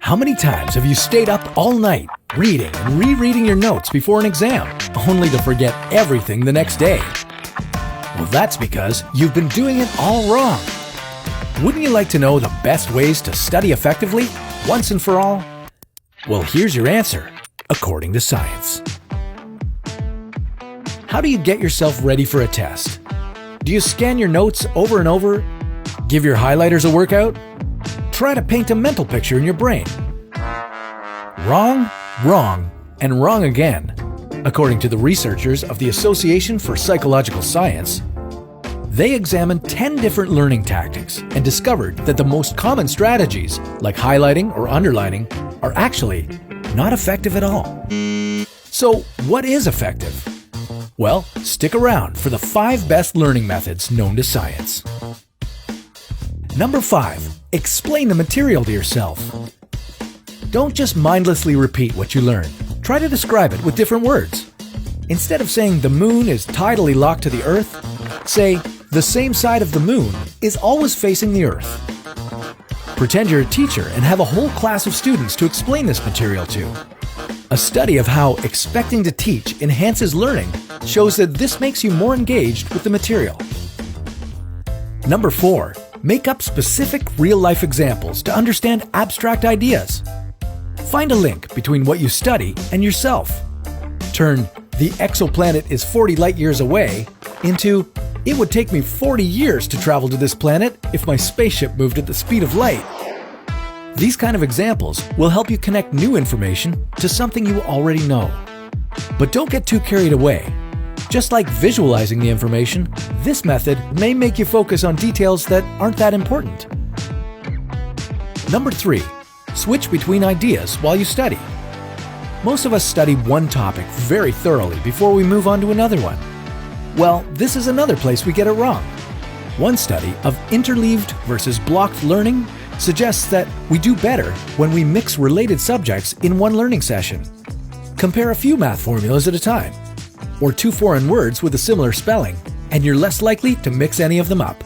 How many times have you stayed up all night reading and rereading your notes before an exam, only to forget everything the next day? Well, that's because you've been doing it all wrong. Wouldn't you like to know the best ways to study effectively, once and for all? Well, here's your answer, according to science. How do you get yourself ready for a test? Do you scan your notes over and over? Give your highlighters a workout? Try to paint a mental picture in your brain. Wrong, wrong, and wrong again. According to the researchers of the Association for Psychological Science, they examined 10 different learning tactics and discovered that the most common strategies, like highlighting or underlining, are actually not effective at all. So, what is effective? Well, stick around for the 5 best learning methods known to science. Number 5. Explain the material to yourself. Don't just mindlessly repeat what you learn. Try to describe it with different words. Instead of saying the moon is tidally locked to the Earth, say the same side of the moon is always facing the Earth. Pretend you're a teacher and have a whole class of students to explain this material to. A study of how expecting to teach enhances learning shows that this makes you more engaged with the material. Number 4. Make up specific real-life examples to understand abstract ideas. Find a link between what you study and yourself. Turn "the exoplanet is 40 light-years away" into "it would take me 40 years to travel to this planet if my spaceship moved at the speed of light." These kind of examples will help you connect new information to something you already know. But don't get too carried away. Just like visualizing the information, this method may make you focus on details that aren't that important. Number 3. Switch between ideas while you study. Most of us study one topic very thoroughly before we move on to another one. Well, this is another place we get it wrong. One study of interleaved versus blocked learning suggests that we do better when we mix related subjects in one learning session. Compare a few math formulas at a time, or 2 foreign words with a similar spelling, and you're less likely to mix any of them up.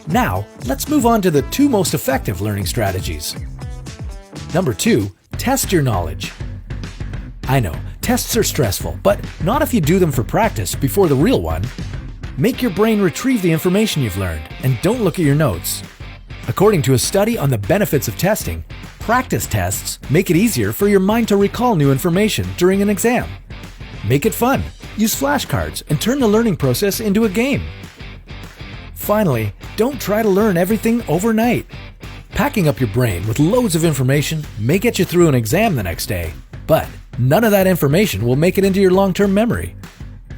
Now, let's move on to the 2 most effective learning strategies. Number 2, test your knowledge. I know, tests are stressful, but not if you do them for practice before the real one. Make your brain retrieve the information you've learned, and don't look at your notes. According to a study on the benefits of testing, practice tests make it easier for your mind to recall new information during an exam. Make it fun. Use flashcards and turn the learning process into a game. Finally, don't try to learn everything overnight. Packing up your brain with loads of information may get you through an exam the next day, but none of that information will make it into your long-term memory.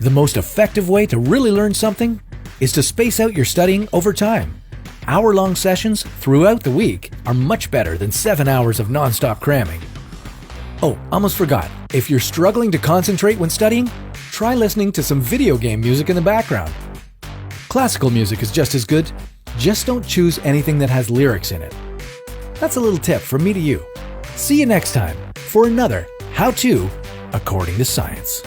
The most effective way to really learn something is to space out your studying over time. Hour-long sessions throughout the week are much better than 7 hours of non-stop cramming. Oh, almost forgot. If you're struggling to concentrate when studying, try listening to some video game music in the background. Classical music is just as good. Just don't choose anything that has lyrics in it. That's a little tip from me to you. See you next time for another How To According to Science.